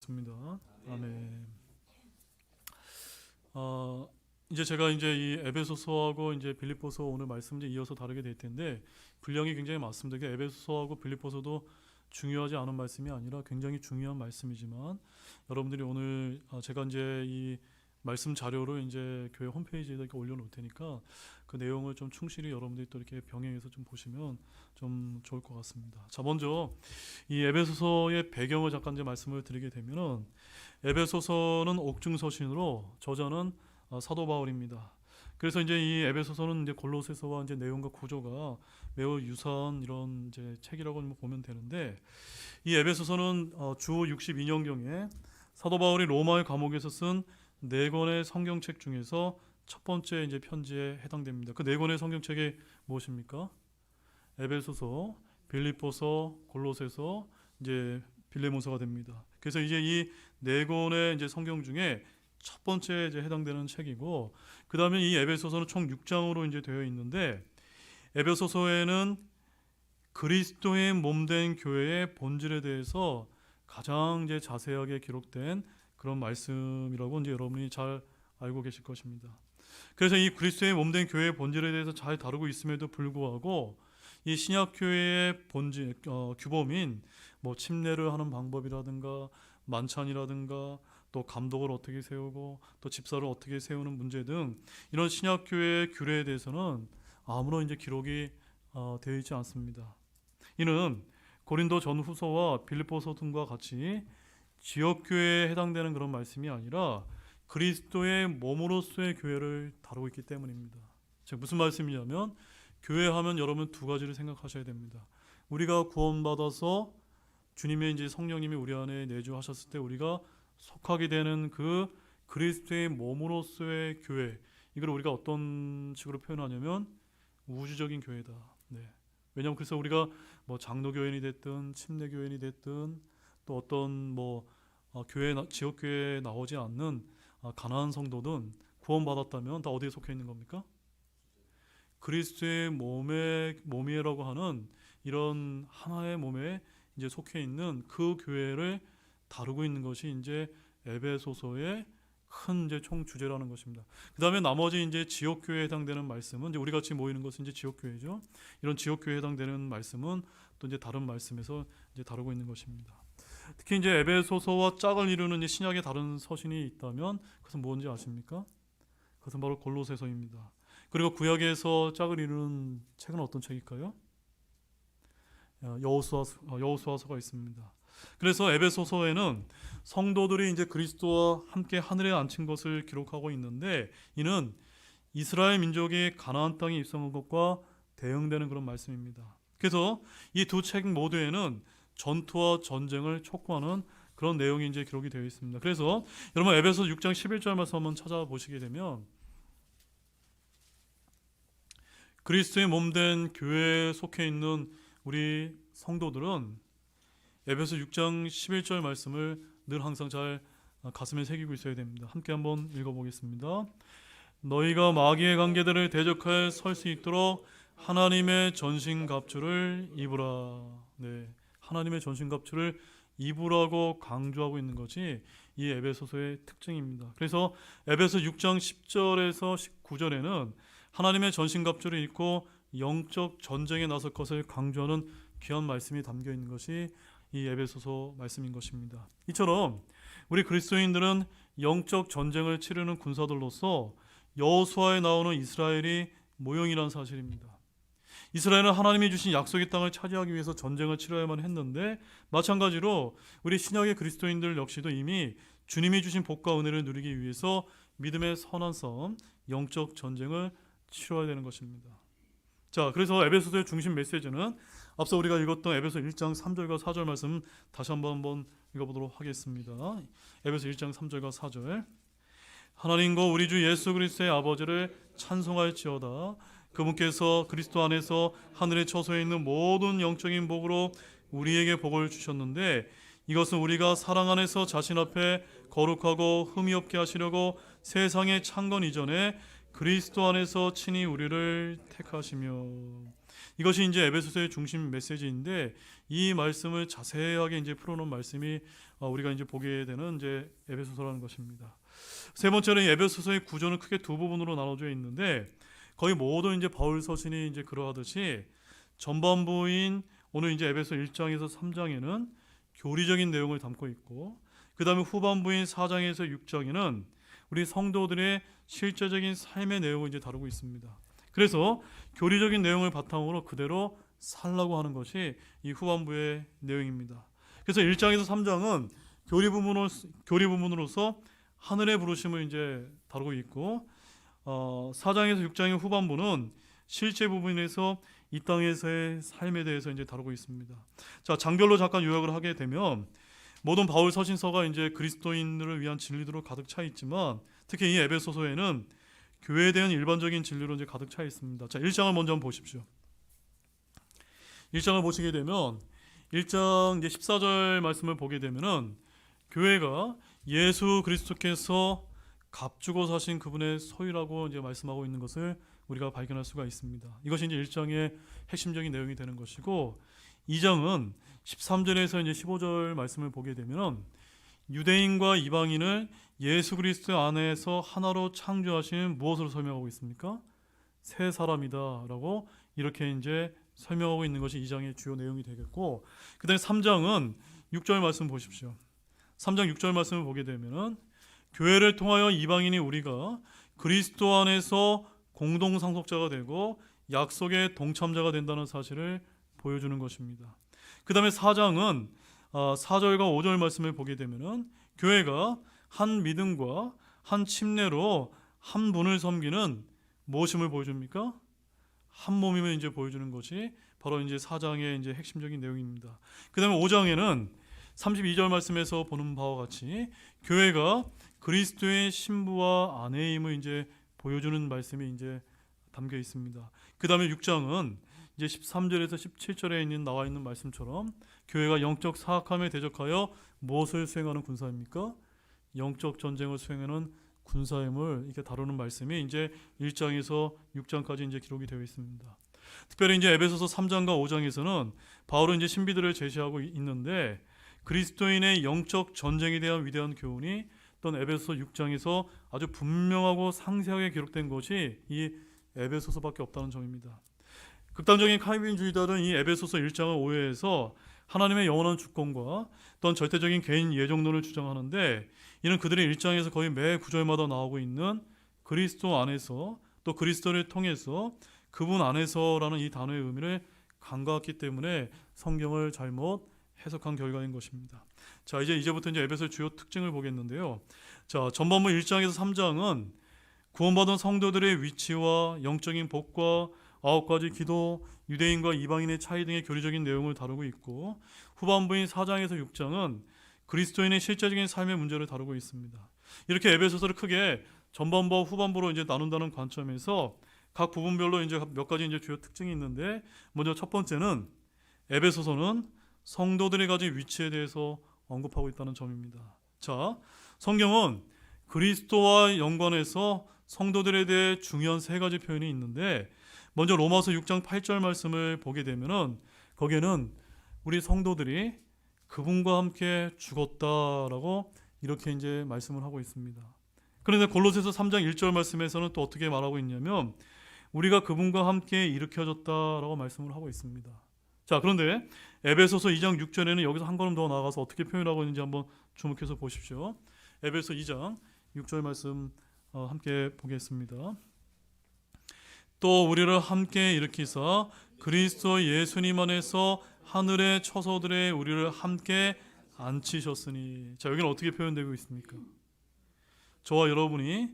받으셨습니다. 아멘. 이제 제가 이제 이 에베소서하고 이제 빌립보서 오늘 말씀 이제 이어서 다루게 될 텐데 분량이 굉장히 많습니다. 이게 에베소서하고 빌립보서도 중요하지 않은 말씀이 아니라 굉장히 중요한 말씀이지만 여러분들이 오늘 제가 이제 이 말씀 자료를 이제 교회 홈페이지에 이렇게 올려놓을 테니까 그 내용을 좀 충실히 여러분들이 또 이렇게 병행해서 좀 보시면 좀 좋을 것 같습니다. 자, 먼저 이 에베소서의 배경을 잠깐 이제 말씀을 드리게 되면은 에베소서는 옥중서신으로 저자는 사도 바울입니다. 그래서 이제 이 에베소서는 이제 골로새서와 이제 내용과 구조가 매우 유사한 이런 이제 책이라고 보면 되는데 이 에베소서는 주 62년경에 사도 바울이 로마의 감옥에서 쓴 네 권의 성경책 중에서 첫 번째 이제 편지에 해당됩니다. 그 네 권의 성경책이 무엇입니까? 에베소서, 빌립보서, 골로새서, 이제 빌레몬서가 됩니다. 그래서 이제 이 네 권의 이제 성경 중에 첫 번째 이제 해당되는 책이고, 그 다음에 이 에베소서는 총 6장으로 이제 되어 있는데, 에베소서에는 그리스도의 몸된 교회의 본질에 대해서 가장 이제 자세하게 기록된 그런 말씀이라고 이제 여러분이 잘 알고 계실 것입니다. 그래서 이 그리스도의 몸된 교회의 본질에 대해서 잘 다루고 있음에도 불구하고 이 신약 교회의 본질 규범인 뭐 침례를 하는 방법이라든가 만찬이라든가 또 감독을 어떻게 세우고 또 집사를 어떻게 세우는 문제 등 이런 신약 교회의 규례에 대해서는 아무런 이제 기록이 되어 있지 않습니다. 이는 고린도 전후서와 빌립보서 등과 같이 지역교회에 해당되는 그런 말씀이 아니라 그리스도의 몸으로서의 교회를 다루고 있기 때문입니다. 즉 무슨 말씀이냐면 교회하면 여러분 두 가지를 생각하셔야 됩니다. 우리가 구원받아서 주님의 이제 성령님이 우리 안에 내주하셨을 때 우리가 속하게 되는 그 그리스도의 몸으로서의 교회, 이걸 우리가 어떤 식으로 표현하냐면 우주적인 교회다. 네. 왜냐하면 그래서 우리가 뭐 장로교인이 됐든 침례교인이 됐든 또 어떤 뭐 교회 지역 교회에 나오지 않는 가난한 성도든 구원받았다면 다 어디에 속해 있는 겁니까? 그리스도의 몸이라고 하는 이런 하나의 몸에 이제 속해 있는 그 교회를 다루고 있는 것이 이제 에베소서의 큰 이제 총 주제라는 것입니다. 그 다음에 나머지 이제 지역 교회에 해당되는 말씀은 이제 우리 같이 모이는 것은 이제 지역 교회죠. 이런 지역 교회에 해당되는 말씀은 또 이제 다른 말씀에서 이제 다루고 있는 것입니다. 특히 이제 에베소서와 짝을 이루는 신약의 다른 서신이 있다면 그것은 뭔지 아십니까? 그것은 바로 골로새서입니다. 그리고 구약에서 짝을 이루는 책은 어떤 책일까요? 여호수아서가 있습니다. 그래서 에베소서에는 성도들이 이제 그리스도와 함께 하늘에 앉힌 것을 기록하고 있는데 이는 이스라엘 민족이 가나안 땅에 입성한 것과 대응되는 그런 말씀입니다. 그래서 이 두 책 모두에는 전투와 전쟁을 촉구하는 그런 내용이 이제 기록이 되어 있습니다. 그래서 여러분 에베소 6장 11절 말씀 한번 찾아보시게 되면 그리스도의 몸된 교회에 속해 있는 우리 성도들은 에베소 6장 11절 말씀을 늘 항상 잘 가슴에 새기고 있어야 됩니다. 함께 한번 읽어보겠습니다. 너희가 마귀의 관계들을 대적하여 설 수 있도록 하나님의 전신갑주를 입으라. 네, 하나님의 전신갑주를 입으라고 강조하고 있는 것이 이 에베소서의 특징입니다. 그래서 에베소 6장 10절에서 19절에는 하나님의 전신갑주를 입고 영적 전쟁에 나설 것을 강조하는 귀한 말씀이 담겨 있는 것이 이 에베소서 말씀인 것입니다. 이처럼 우리 그리스도인들은 영적 전쟁을 치르는 군사들로서 여호수아에 나오는 이스라엘이 모형이라는 사실입니다. 이스라엘은 하나님이 주신 약속의 땅을 차지하기 위해서 전쟁을 치러야만 했는데 마찬가지로 우리 신약의 그리스도인들 역시도 이미 주님이 주신 복과 은혜를 누리기 위해서 믿음의 선한 싸움, 영적 전쟁을 치러야 되는 것입니다. 자, 그래서 에베소서의 중심 메시지는 앞서 우리가 읽었던 에베소 1장 3절과 4절 말씀 다시 한번 읽어보도록 하겠습니다. 에베소 1장 3절과 4절. 하나님과 우리 주 예수 그리스도의 아버지를 찬송할지어다. 그분께서 그리스도 안에서 하늘에 처소해 있는 모든 영적인 복으로 우리에게 복을 주셨는데 이것은 우리가 사랑 안에서 자신 앞에 거룩하고 흠이 없게 하시려고 세상의 창건 이전에 그리스도 안에서 친히 우리를 택하시며. 이것이 이제 에베소서의 중심 메시지인데 이 말씀을 자세하게 이제 풀어놓은 말씀이 우리가 이제 보게 되는 이제 에베소서라는 것입니다. 세 번째는 에베소서의 구조는 크게 두 부분으로 나눠져 있는데 거의 모든 이제 바울 서신이 이제 그러하듯이 전반부인 오늘 이제 에베소 1장에서 3장에는 교리적인 내용을 담고 있고 그 다음에 후반부인 4장에서 6장에는 우리 성도들의 실제적인 삶의 내용을 이제 다루고 있습니다. 그래서 교리적인 내용을 바탕으로 그대로 살라고 하는 것이 이 후반부의 내용입니다. 그래서 1장에서 3장은 교리 부문으로서 하늘의 부르심을 이제 다루고 있고 4장에서 6장의 후반부는 실제 부분에서 이 땅에서의 삶에 대해서 이제 다루고 있습니다. 자, 장별로 잠깐 요약을 하게 되면 모든 바울 서신서가 이제 그리스도인들을 위한 진리로 가득 차 있지만 특히 이 에베소서에는 교회에 대한 일반적인 진리로 이제 가득 차 있습니다. 자, 1장을 먼저 한번 보십시오. 1장을 보시게 되면 1장 이제 14절 말씀을 보게 되면은 교회가 예수 그리스도께서 값주고 사신 그분의 소유라고 이제 말씀하고 있는 것을 우리가 발견할 수가 있습니다. 이것이 이제 1장의 핵심적인 내용이 되는 것이고 2장은 13절에서 이제 15절 말씀을 보게 되면 유대인과 이방인을 예수 그리스도 안에서 하나로 창조하신 무엇으로 설명하고 있습니까? 새 사람이다라고 이렇게 이제 설명하고 있는 것이 2장의 주요 내용이 되겠고 그다음에 3장은 6절 말씀 보십시오. 3장 6절 말씀을 보게 되면은 교회를 통하여 이방인이 우리가 그리스도 안에서 공동 상속자가 되고 약속의 동참자가 된다는 사실을 보여주는 것입니다. 그 다음에 4장은 4절과 5절 말씀을 보게 되면은 교회가 한 믿음과 한 침례로 한 분을 섬기는 무엇임을 보여줍니까? 한 몸임을 이제 보여주는 것이 바로 이제 4장의 이제 핵심적인 내용입니다. 그 다음에 5장에는 32절 말씀에서 보는 바와 같이 교회가 그리스도의 신부와 아내임을 이제 보여주는 말씀이 이제 담겨 있습니다. 그 다음에 6장은 이제 13절에서 17절에 나와 있는 말씀처럼 교회가 영적 사악함에 대적하여 무엇을 수행하는 군사입니까? 영적 전쟁을 수행하는 군사임을 이렇게 다루는 말씀이 이제 1장에서 6장까지 이제 기록이 되어 있습니다. 특별히 이제 에베소서 3장과 5장에서는 바울은 이제 신비들을 제시하고 있는데 그리스도인의 영적 전쟁에 대한 위대한 교훈이 또는 에베소서 6장에서 아주 분명하고 상세하게 기록된 것이 이 에베소서밖에 없다는 점입니다. 극단적인 칼빈주의자들은 이 에베소서 1장을 오해해서 하나님의 영원한 주권과 또는 절대적인 개인 예정론을 주장하는데 이는 그들의 1장에서 거의 매 구절마다 나오고 있는 그리스도 안에서 또 그리스도를 통해서 그분 안에서라는 이 단어의 의미를 간과했기 때문에 성경을 잘못 해석한 결과인 것입니다. 자, 이제부터 이제 에베소의 주요 특징을 보겠는데요. 자, 전반부 1장에서 3장은 구원받은 성도들의 위치와 영적인 복과 9가지 기도, 유대인과 이방인의 차이 등의 교리적인 내용을 다루고 있고 후반부인 4장에서 6장은 그리스도인의 실제적인 삶의 문제를 다루고 있습니다. 이렇게 에베소서를 크게 전반부와 후반부로 이제 나눈다는 관점에서 각 부분별로 이제 몇 가지 이제 주요 특징이 있는데 먼저 첫 번째는 에베소서는 성도들이 가진 위치에 대해서 언급하고 있다는 점입니다. 자, 성경은 그리스도와 연관해서 성도들에 대해 중요한 세 가지 표현이 있는데 먼저 로마서 6장 8절 말씀을 보게 되면은 거기에는 우리 성도들이 그분과 함께 죽었다라고 이렇게 이제 말씀을 하고 있습니다. 그런데 골로새서 3장 1절 말씀에서는 또 어떻게 말하고 있냐면 우리가 그분과 함께 일으켜졌다라고 말씀을 하고 있습니다. 자, 그런데 에베소서 2장 6절에는 여기서 한 걸음 더 나아가서 어떻게 표현하고 있는지 한번 주목해서 보십시오. 에베소 2장 6절 말씀 함께 보겠습니다. 또 우리를 함께 일으키사 그리스도 예수님 안에서 하늘의 처소들에 우리를 함께 앉히셨으니. 자, 여기는 어떻게 표현되고 있습니까? 저와 여러분이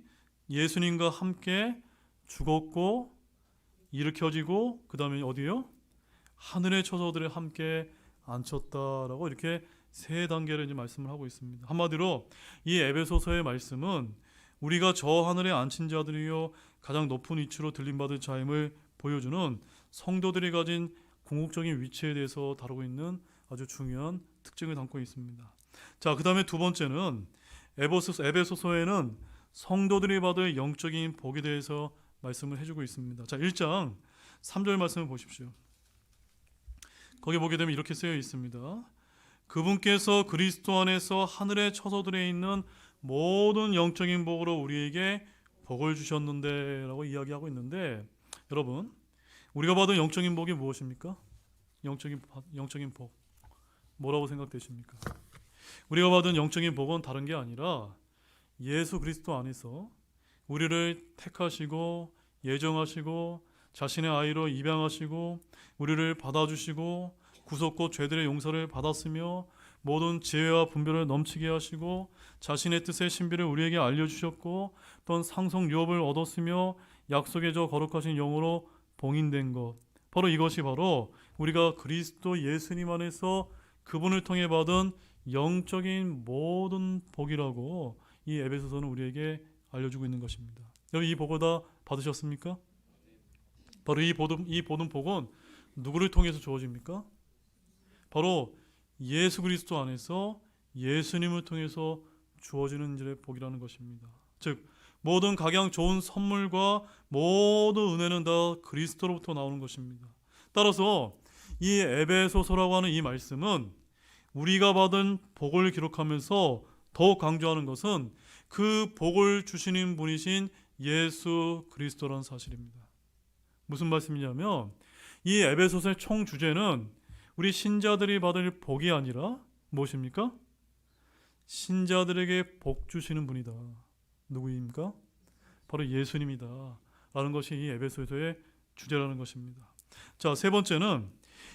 예수님과 함께 죽었고 일으켜지고 그 다음에 어디요? 하늘의 처소들에 함께 앉혔다라고 이렇게 세 단계를 이제 말씀을 하고 있습니다. 한마디로 이 에베소서의 말씀은 우리가 저 하늘에 앉힌 자들이요 가장 높은 위치로 들림받을 자임을 보여주는 성도들이 가진 궁극적인 위치에 대해서 다루고 있는 아주 중요한 특징을 담고 있습니다. 자, 그 다음에 두 번째는 에베소서에는 성도들이 받을 영적인 복에 대해서 말씀을 해주고 있습니다. 자, 1장 3절 말씀을 보십시오. 거기 보게 되면 이렇게 쓰여 있습니다. 그분께서 그리스도 안에서 하늘의 처소들에 있는 모든 영적인 복으로 우리에게 복을 주셨는데 라고 이야기하고 있는데, 여러분, 우리가 받은 영적인 복이 무엇입니까? 영적인 복 뭐라고 생각되십니까? 우리가 받은 영적인 복은 다른 게 아니라 예수 그리스도 안에서 우리를 택하시고 예정하시고 자신의 아이로 입양하시고 우리를 받아주시고 구속고 죄들의 용서를 받았으며 모든 지혜와 분별을 넘치게 하시고 자신의 뜻의 신비를 우리에게 알려주셨고 또한 상속 유업을 얻었으며 약속의 저 거룩하신 영으로 봉인된 것, 바로 이것이 바로 우리가 그리스도 예수님 안에서 그분을 통해 받은 영적인 모든 복이라고 이 에베소서는 우리에게 알려주고 있는 것입니다. 여러분, 이 복을 다 받으셨습니까? 바로 이 모든 복은 누구를 통해서 주어집니까? 바로 예수 그리스도 안에서 예수님을 통해서 주어지는 일의 복이라는 것입니다. 즉 모든 각양 좋은 선물과 모든 은혜는 다 그리스도로부터 나오는 것입니다. 따라서 이 에베소서라고 하는 이 말씀은 우리가 받은 복을 기록하면서 더욱 강조하는 것은 그 복을 주시는 분이신 예수 그리스도라는 사실입니다. 무슨 말씀이냐면 이 에베소서의 총 주제는 우리 신자들이 받을 복이 아니라 무엇입니까? 신자들에게 복 주시는 분이다. 누구입니까? 바로 예수님이다 라는 것이 이 에베소서의 주제라는 것입니다. 자, 세 번째는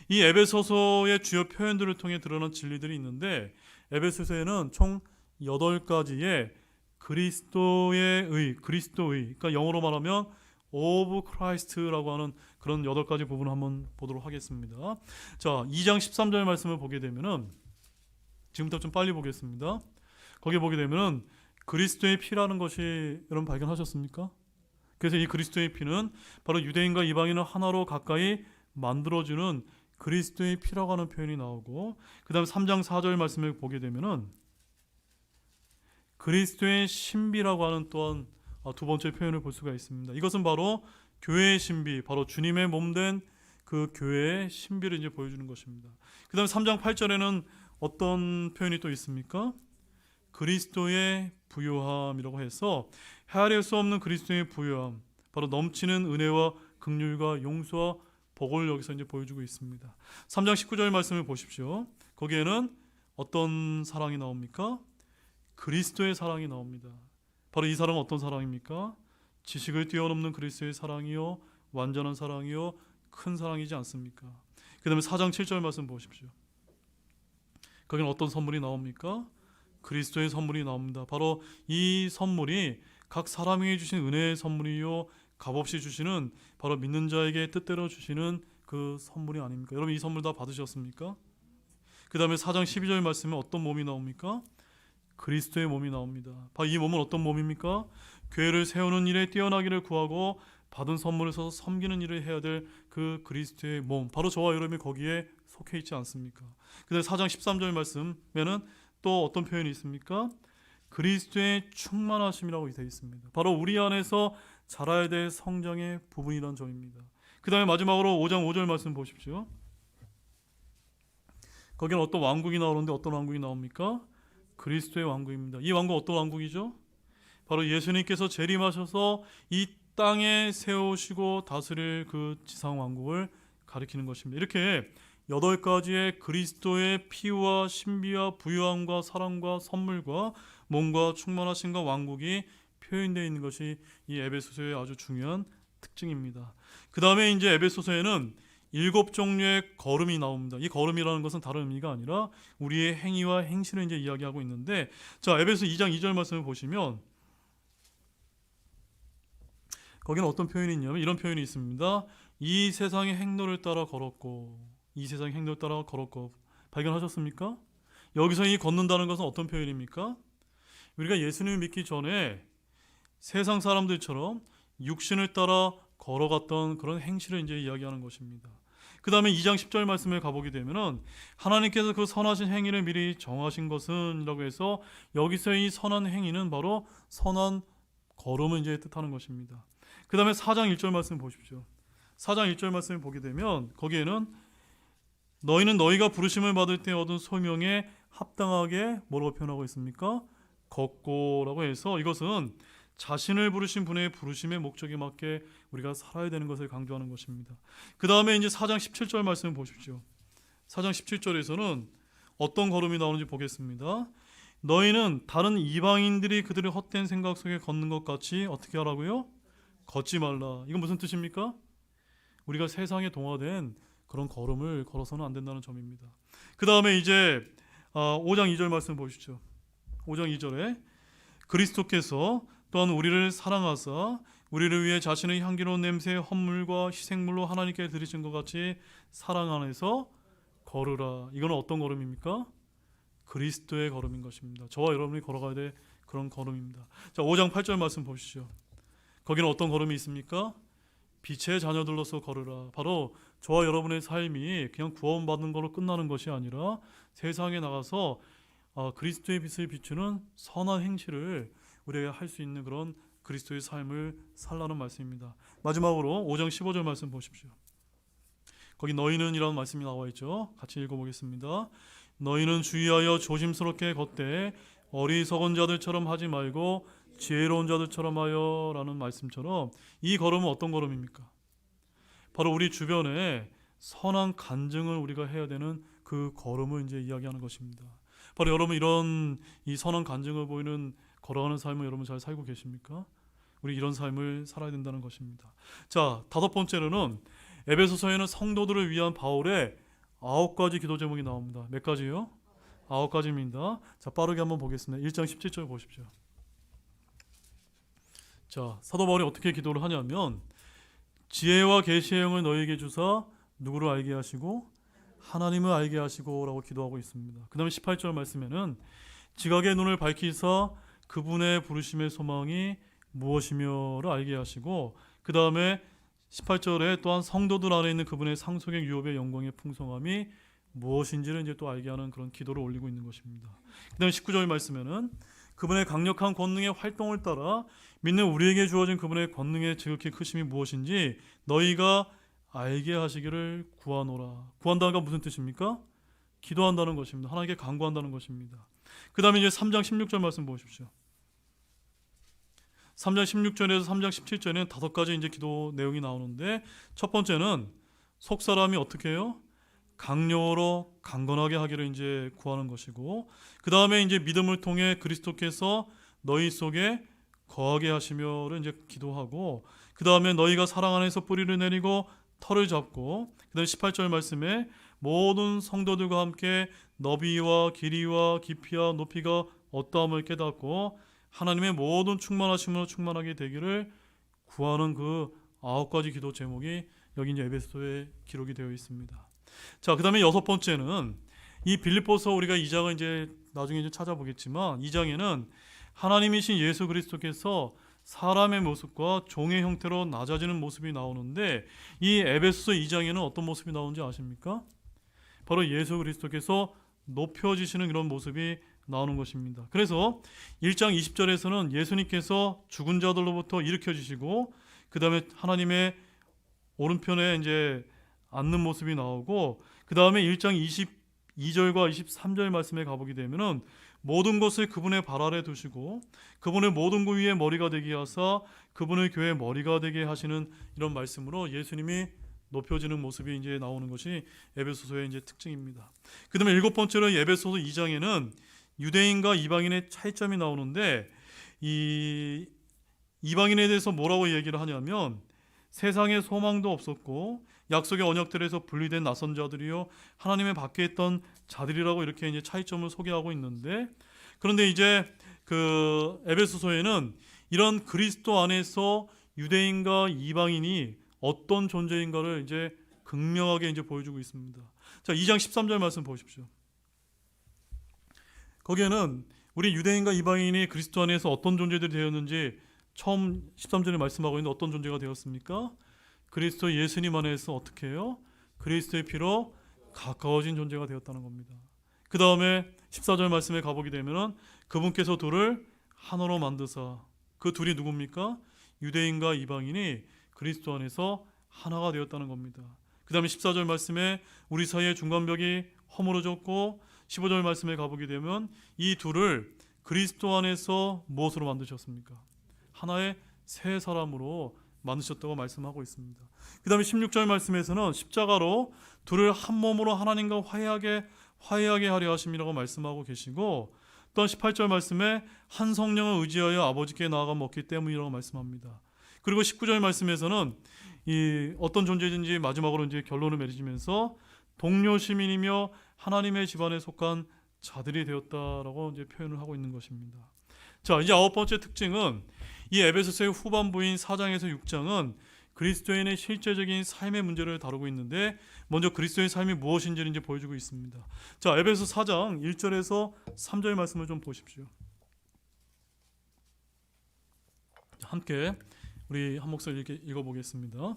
이 에베소서의 주요 표현들을 통해 드러난 진리들이 있는데, 에베소서에는 총 8가지의 그리스도의, 그러니까 영어로 말하면 of Christ라고 하는 그런 8가지 부분을 한번 보도록 하겠습니다. 자, 2장 13절 말씀을 보게 되면은, 지금부터 좀 빨리 보겠습니다. 거기 보게 되면은 그리스도의 피라는 것이 여러분 발견하셨습니까? 그래서 이 그리스도의 피는 바로 유대인과 이방인을 하나로 가까이 만들어주는 그리스도의 피라고 하는 표현이 나오고, 그 다음 3장 4절 말씀을 보게 되면은 그리스도의 신비라고 하는 또한 두 번째 표현을 볼 수가 있습니다. 이것은 바로 교회의 신비, 바로 주님의 몸된 그 교회의 신비를 이제 보여주는 것입니다. 그 다음 3장 8절에는 어떤 표현이 또 있습니까? 그리스도의 부요함이라고 해서 헤아릴 수 없는 그리스도의 부요함, 바로 넘치는 은혜와 긍휼과 용서와 복을 여기서 이제 보여주고 있습니다. 3장 19절 말씀을 보십시오. 거기에는 어떤 사랑이 나옵니까? 그리스도의 사랑이 나옵니다. 바로 이 사랑은 어떤 사랑입니까? 지식을 뛰어넘는 그리스도의 사랑이요, 완전한 사랑이요, 큰 사랑이지 않습니까? 그 다음에 4장 7절 말씀 보십시오. 거기는 어떤 선물이 나옵니까? 그리스도의 선물이 나옵니다. 바로 이 선물이 각 사람에게 주신 은혜의 선물이요, 값없이 주시는, 바로 믿는 자에게 뜻대로 주시는 그 선물이 아닙니까? 여러분, 이 선물 다 받으셨습니까? 그 다음에 4장 12절 말씀에 어떤 몸이 나옵니까? 그리스도의 몸이 나옵니다. 바로 이 몸은 어떤 몸입니까? 교회를 세우는 일에 뛰어나기를 구하고 받은 선물을 써서 섬기는 일을 해야 될 그 그리스도의 몸, 바로 저와 여러분이 거기에 속해 있지 않습니까? 그 다음에 4장 13절 말씀에는 또 어떤 표현이 있습니까? 그리스도의 충만하심이라고 되어 있습니다. 바로 우리 안에서 자라야 될 성장의 부분이란 점입니다. 그 다음에 마지막으로 5장 5절 말씀 보십시오. 거기는 어떤 왕국이 나오는데 어떤 왕국이 나옵니까? 그리스도의 왕국입니다. 이 왕국 어떤 왕국이죠? 바로 예수님께서 재림하셔서 이 땅에 세우시고 다스릴 그 지상 왕국을 가리키는 것입니다. 이렇게 8가지의 그리스도의 피와 신비와 부유함과 사랑과 선물과 몸과 충만하심과 왕국이 표현되어 있는 것이 이 에베소서의 아주 중요한 특징입니다. 그 다음에 이제 에베소서에는 7종류의 걸음이 나옵니다. 이 걸음이라는 것은 다른 의미가 아니라 우리의 행위와 행실을 이제 이야기하고 있는데, 자, 에베소 2장 2절 말씀을 보시면 거기는 어떤 표현이 있냐면 이런 표현이 있습니다. 이 세상의 행로를 따라 걸었고, 이 세상의 행로를 따라 걸었고. 발견하셨습니까? 여기서 이 걷는다는 것은 어떤 표현입니까? 우리가 예수님을 믿기 전에 세상 사람들처럼 육신을 따라 걸어갔던 그런 행실을 이제 이야기하는 것입니다. 그 다음에 2장 10절 말씀에 가보게 되면은 하나님께서 그 선하신 행위를 미리 정하신 것은 이라고 해서 여기서 이 선한 행위는 바로 선한 걸음을 이제 뜻하는 것입니다. 그 다음에 4장 1절 말씀 보십시오. 4장 1절 말씀을 보게 되면 거기에는 너희는 너희가 부르심을 받을 때 얻은 소명에 합당하게 뭐라고 표현하고 있습니까? 걷고라고 해서 이것은 자신을 부르신 분의 부르심의 목적에 맞게 우리가 살아야 되는 것을 강조하는 것입니다. 그 다음에 이제 4장 17절 말씀을 보십시오. 4장 17절에서는 어떤 걸음이 나오는지 보겠습니다. 너희는 다른 이방인들이 그들의 헛된 생각 속에 걷는 것 같이 어떻게 하라고요? 걷지 말라. 이건 무슨 뜻입니까? 우리가 세상에 동화된 그런 걸음을 걸어서는 안 된다는 점입니다. 그 다음에 이제 5장 2절 말씀 보시죠. 5장 2절에 그리스도께서 또한 우리를 사랑하사 우리를 위해 자신의 향기로운 냄새의 헌물과 희생물로 하나님께 드리신 것 같이 사랑 안에서 걸으라. 이건 어떤 걸음입니까? 그리스도의 걸음인 것입니다. 저와 여러분이 걸어가야 될 그런 걸음입니다. 자, 5장 8절 말씀 보시죠. 거기는 어떤 걸음이 있습니까? 빛의 자녀들로서 걸으라. 바로 저와 여러분의 삶이 그냥 구원받는 걸로 끝나는 것이 아니라 세상에 나가서 그리스도의 빛을 비추는 선한 행실을 우리가 할 수 있는 그런 그리스도의 삶을 살라는 말씀입니다. 마지막으로 5장 15절 말씀 보십시오. 거기 너희는 이라는 말씀이 나와 있죠. 같이 읽어보겠습니다. 너희는 주의하여 조심스럽게 걷되 어리석은 자들처럼 하지 말고 지혜로운 자들처럼 하여 라는 말씀처럼 이 걸음은 어떤 걸음입니까? 바로 우리 주변에 선한 간증을 우리가 해야 되는 그 걸음을 이제 이야기하는 것입니다. 바로 여러분 이런 이 선한 간증을 보이는 걸어가는 삶을 여러분 잘 살고 계십니까? 우리 이런 삶을 살아야 된다는 것입니다. 자, 5번째로는 에베소서에는 성도들을 위한 바울의 9가지 기도 제목이 나옵니다. 몇 가지요? 9가지입니다. 자, 빠르게 한번 보겠습니다. 1장 17절 보십시오. 자, 사도 바울이 어떻게 기도를 하냐면 지혜와 계시의 영을 너희에게 주사 누구를 알게 하시고 하나님을 알게 하시고 라고 기도하고 있습니다. 그 다음에 18절 말씀에는 지각의 눈을 밝히사 그분의 부르심의 소망이 무엇이며를 알게 하시고 그 다음에 18절에 또한 성도들 안에 있는 그분의 상속의 유업의 영광의 풍성함이 무엇인지를 이제 또 알게 하는 그런 기도를 올리고 있는 것입니다. 그 다음에 19절 말씀에는 그분의 강력한 권능의 활동을 따라 믿는 우리에게 주어진 그분의 권능의 지극히 크심이 무엇인지 너희가 알게 하시기를 구하노라. 구한다가 무슨 뜻입니까? 기도한다는 것입니다. 하나님께 간구한다는 것입니다. 그 다음에 이제 3장 16절 말씀 보십시오. 3장 16절에서 3장 17절에는 5가지 이제 기도 내용이 나오는데 첫 번째는 속 사람이 어떻게 해요? 강력으로 강건하게 하기를 이제 구하는 것이고 그 다음에 이제 믿음을 통해 그리스도께서 너희 속에 거하게 하시며를 이제 기도하고 그 다음에 너희가 사랑 안에서 뿌리를 내리고 털을 잡고 그 다음에 18절 말씀에 모든 성도들과 함께 너비와 길이와 깊이와 높이가 어떠함을 깨닫고 하나님의 모든 충만하심으로 충만하게 되기를 구하는 그 9가지 기도 제목이 여기 이제 에베소서에 기록이 되어 있습니다. 자, 그 다음에 6번째는 이 빌립보서 우리가 2장을 이제 나중에 이제 찾아보겠지만 2장에는 하나님이신 예수 그리스도께서 사람의 모습과 종의 형태로 낮아지는 모습이 나오는데 이 에베소서 2장에는 어떤 모습이 나오는지 아십니까? 바로 예수 그리스도께서 높여지시는 이런 모습이 나오는 것입니다. 그래서 1장 20절에서는 예수님께서 죽은 자들로부터 일으켜 주시고 그 다음에 하나님의 오른편에 이제 앉는 모습이 나오고 그 다음에 1장 22절과 23절 말씀에 가보게 되면은 모든 것을 그분의 발 아래 두시고 그분의 모든 것 위에 머리가 되게 하사 그분의 교회의 머리가 되게 하시는 이런 말씀으로 예수님이 높여지는 모습이 이제 나오는 것이 에베소서의 이제 특징입니다. 그다음에 7번째로 에베소서 2장에는 유대인과 이방인의 차이점이 나오는데 이 이방인에 대해서 뭐라고 얘기를 하냐면 세상에 소망도 없었고 약속의 언약들에서 분리된 낯선 자들이요 하나님의 밖에 있던 자들이라고 이렇게 이제 차이점을 소개하고 있는데 그런데 이제 그 에베소서에는 이런 그리스도 안에서 유대인과 이방인이 어떤 존재인가를 이제 극명하게 이제 보여주고 있습니다. 자, 2장 13절 말씀 보십시오. 거기에는 우리 유대인과 이방인이 그리스도 안에서 어떤 존재들이 되었는지 처음 13절에 말씀하고 있는데 어떤 존재가 되었습니까? 그리스도 예수님 안에서 어떻게 해요? 그리스도의 피로 가까워진 존재가 되었다는 겁니다. 그 다음에 14절 말씀에 가보게 되면은 그분께서 둘을 하나로 만드사 그 둘이 누굽니까? 유대인과 이방인이 그리스도 안에서 하나가 되었다는 겁니다. 그 다음에 14절 말씀에 우리 사이의 중간벽이 허물어졌고 15절 말씀에 가보게 되면 이 둘을 그리스도 안에서 무엇으로 만드셨습니까? 하나의 새 사람으로 만드셨다고 말씀하고 있습니다. 그 다음에 16절 말씀에서는 십자가로 둘을 한 몸으로 하나님과 화해하게 하려 하심이라고 말씀하고 계시고, 또한 18절 말씀에 한 성령을 의지하여 아버지께 나아가 먹기 때문이라고 말씀합니다. 그리고 19절 말씀에서는 이 어떤 존재든지 마지막으로 이제 결론을 맺으면서 동료 시민이며 하나님의 집안에 속한 자들이 되었다라고 이제 표현을 하고 있는 것입니다. 자, 이제 아홉 번째 특징은 이 에베소서의 후반부인 4장에서 6장은 그리스도인의 실제적인 삶의 문제를 다루고 있는데, 먼저 그리스도의 삶이 무엇인지를 이제 보여주고 있습니다. 자, 에베소 4장 1절에서 3절 말씀을 좀 보십시오. 함께 우리 한 목소리 읽어보겠습니다.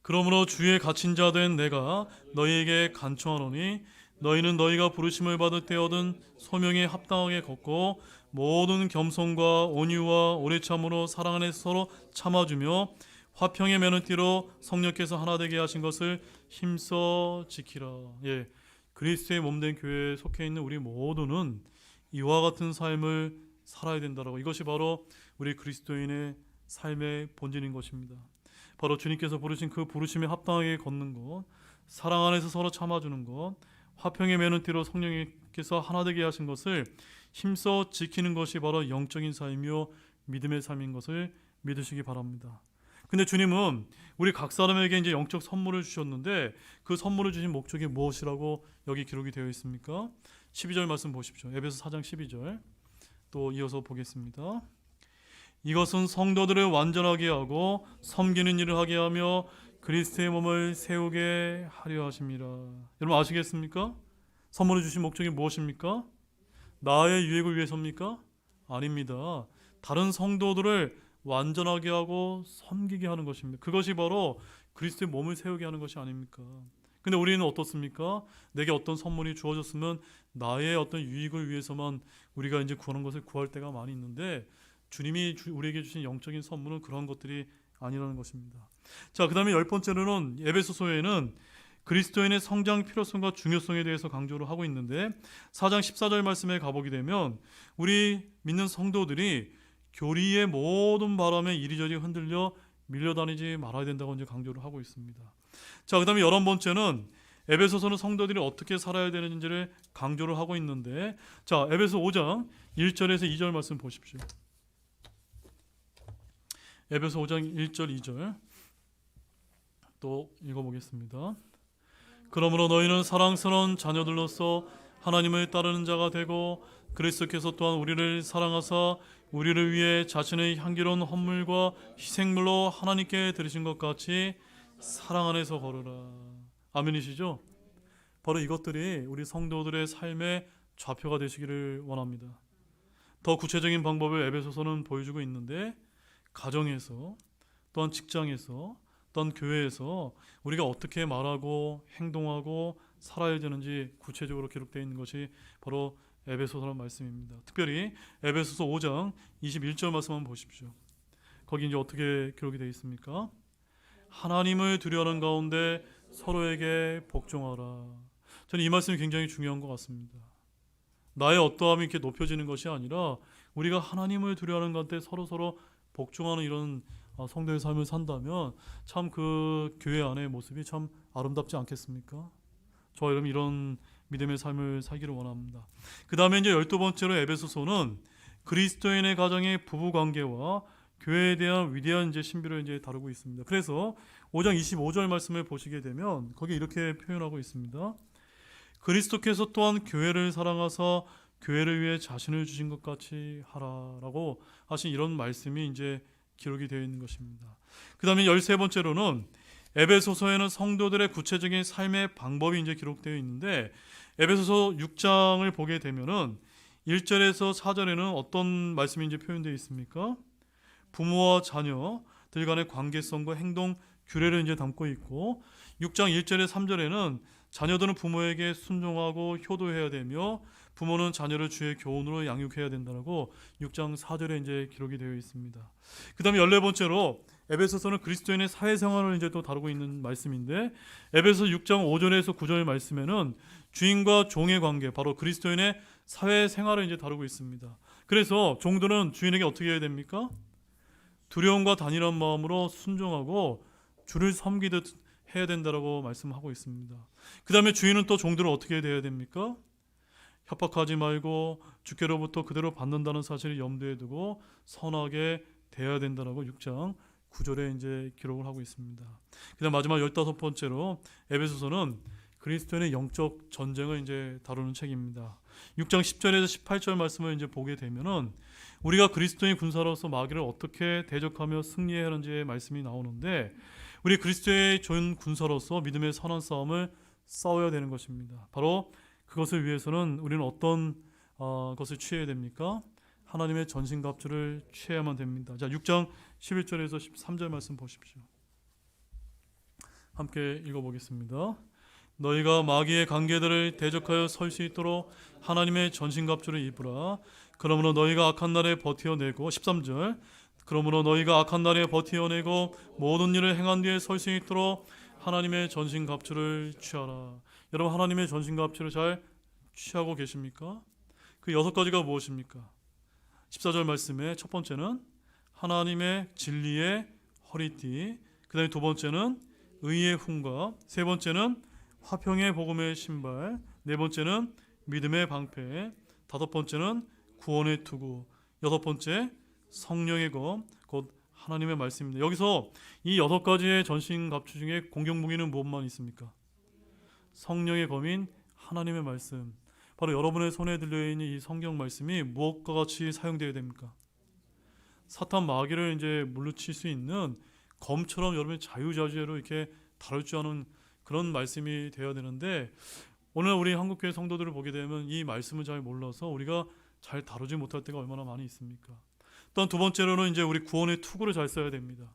그러므로 주의 갇힌 자 된 내가 너희에게 간청하노니 너희는 너희가 부르심을 받을 때 얻은 소명에 합당하게 걷고 모든 겸손과 온유와 오래 참으로 사랑 안에서 서로 참아주며 화평의 매너띠로 성령께서 하나 되게 하신 것을 힘써 지키라. 예, 그리스도의 몸된 교회에 속해 있는 우리 모두는 이와 같은 삶을 살아야 된다라고, 이것이 바로 우리 그리스도인의 삶의 본질인 것입니다. 바로 주님께서 부르신 그 부르심에 합당하게 걷는 것, 사랑 안에서 서로 참아주는 것, 화평의 매너띠로 성령께서 하나 되게 하신 것을 힘써 지키는 것이 바로 영적인 삶이요 믿음의 삶인 것을 믿으시기 바랍니다. 근데 주님은 우리 각 사람에게 이제 영적 선물을 주셨는데, 그 선물을 주신 목적이 무엇이라고 여기 기록이 되어 있습니까? 12절 말씀 보십시오. 에베소 4장 12절 또 이어서 보겠습니다. 이것은 성도들을 완전하게 하고 섬기는 일을 하게 하며 그리스도의 몸을 세우게 하려 하심이라. 여러분 아시겠습니까? 선물을 주신 목적이 무엇입니까? 나의 유익을 위해서입니까? 아닙니다. 다른 성도들을 완전하게 하고 섬기게 하는 것입니다. 그것이 바로 그리스도의 몸을 세우게 하는 것이 아닙니까? 근데 우리는 어떻습니까? 내게 어떤 선물이 주어졌으면 나의 어떤 유익을 위해서만 우리가 이제 구하는 것을 구할 때가 많이 있는데, 주님이 우리에게 주신 영적인 선물은 그런 것들이 아니라는 것입니다. 자, 그 다음에 10번째로는 에베소서에는 그리스도인의 성장 필요성과 중요성에 대해서 강조를 하고 있는데, 4장 14절 말씀에 가보게 되면 우리 믿는 성도들이 교리의 모든 바람에 이리저리 흔들려 밀려다니지 말아야 된다고 이제 강조를 하고 있습니다. 자, 그 다음에 11번째는 에베소서는 성도들이 어떻게 살아야 되는지를 강조를 하고 있는데, 자, 에베소 5장 1절에서 2절 말씀 보십시오. 에베소 5장 1절 2절 또 읽어보겠습니다. 그러므로 너희는 사랑스러운 자녀들로서 하나님을 따르는 자가 되고 그리스도께서 또한 우리를 사랑하사 우리를 위해 자신의 향기로운 헌물과 희생물로 하나님께 드리신 것 같이 사랑 안에서 걸으라. 아멘이시죠? 바로 이것들이 우리 성도들의 삶의 좌표가 되시기를 원합니다. 더 구체적인 방법을 에베소서는 보여주고 있는데, 가정에서, 또한 직장에서, 또한 교회에서 우리가 어떻게 말하고 행동하고 살아야 되는지 구체적으로 기록되어 있는 것이 바로 에베소서라는 말씀입니다. 특별히 에베소서 5장 21절 말씀 한번 보십시오. 거기 이제 어떻게 기록이 되어 있습니까? 하나님을 두려워하는 가운데 서로에게 복종하라. 저는 이 말씀이 굉장히 중요한 것 같습니다. 나의 어떠함이 이렇게 높여지는 것이 아니라 우리가 하나님을 두려워하는 가운데 서로 복종하는 이런 성도의 삶을 산다면 참 그 교회 안의 모습이 참 아름답지 않겠습니까? 저와 여러분 이런 믿음의 삶을 살기를 원합니다. 그 다음에 이제 12번째로 에베소서는 그리스도인의 가정의 부부관계와 교회에 대한 위대한 이제 신비를 이제 다루고 있습니다. 그래서 5장 25절 말씀을 보시게 되면 거기 이렇게 표현하고 있습니다. 그리스도께서 또한 교회를 사랑하사 교회를 위해 자신을 주신 것 같이 하라라고 하신 이런 말씀이 이제 기록이 되어 있는 것입니다. 그 다음에 13번째로는 에베소서에는 성도들의 구체적인 삶의 방법이 이제 기록되어 있는데, 에베소서 6장을 보게 되면은 1절에서 4절에는 어떤 말씀이 이제 표현되어 있습니까? 부모와 자녀들 간의 관계성과 행동 규례를 이제 담고 있고, 6장 1절에 3절에는 자녀들은 부모에게 순종하고 효도해야 되며 부모는 자녀를 주의 교훈으로 양육해야 된다고 6장 4절에 이제 기록이 되어 있습니다. 그다음에 14번째로 에베소서는 그리스도인의 사회생활을 이제 또 다루고 있는 말씀인데, 에베소 6장 5절에서 9절 말씀에는 주인과 종의 관계, 바로 그리스도인의 사회생활을 이제 다루고 있습니다. 그래서 종들은 주인에게 어떻게 해야 됩니까? 두려움과 단일한 마음으로 순종하고 주를 섬기듯 해야 된다라고 말씀하고 있습니다. 그 다음에 주인은 또 종들을 어떻게 대해야 됩니까? 협박하지 말고 주께로부터 그대로 받는다는 사실을 염두에 두고 선하게 대해야 된다라고 6장 9절에 이제 기록을 하고 있습니다. 그다음 마지막 15번째로 에베소서는 그리스도인의 영적 전쟁을 이제 다루는 책입니다. 6장 10절에서 18절 말씀을 이제 보게 되면은 우리가 그리스도인 군사로서 마귀를 어떻게 대적하며 승리해야 하는지의 말씀이 나오는데, 우리 그리스도의 좋은 군사로서 믿음의 선한 싸움을 싸워야 되는 것입니다. 바로 그것을 위해서는 우리는 어떤 것을 취해야 됩니까? 하나님의 전신갑주를 취해야만 됩니다. 자, 6장 11절에서 13절 말씀 보십시오. 함께 읽어보겠습니다. 너희가 마귀의 관계들을 대적하여 설 수 있도록 하나님의 전신갑주를 입으라. 그러므로 너희가 악한 날에 버티어내고, 13절, 그러므로 너희가 악한 날에 버티어내고 모든 일을 행한 뒤에 설 수 있도록 하나님의 전신갑주를 취하라. 여러분, 하나님의 전신갑주를 잘 취하고 계십니까? 그 6가지가 무엇입니까? 14절 말씀에 첫 번째는 하나님의 진리의 허리띠, 그 다음에 두 번째는 의의 훈과, 세 번째는 화평의 복음의 신발, 네 번째는 믿음의 방패, 다섯 번째는 구원의 투구, 여섯 번째 성령의 검, 곧 하나님의 말씀입니다. 여기서 이 6가지의 전신갑주 중에 공격무기는 무엇만 있습니까? 성령의 검인 하나님의 말씀. 바로 여러분의 손에 들려있는 이 성경 말씀이 무엇과 같이 사용되어야 됩니까? 사탄 마귀를 이제 물리칠 수 있는 검처럼 여러분이 자유자재로 이렇게 다룰 줄 아는 그런 말씀이 되어야 되는데, 오늘 우리 한국교회 성도들을 보게 되면 이 말씀을 잘 몰라서 우리가 잘 다루지 못할 때가 얼마나 많이 있습니까? 또한 두 번째로는 이제 우리 구원의 투구를 잘 써야 됩니다.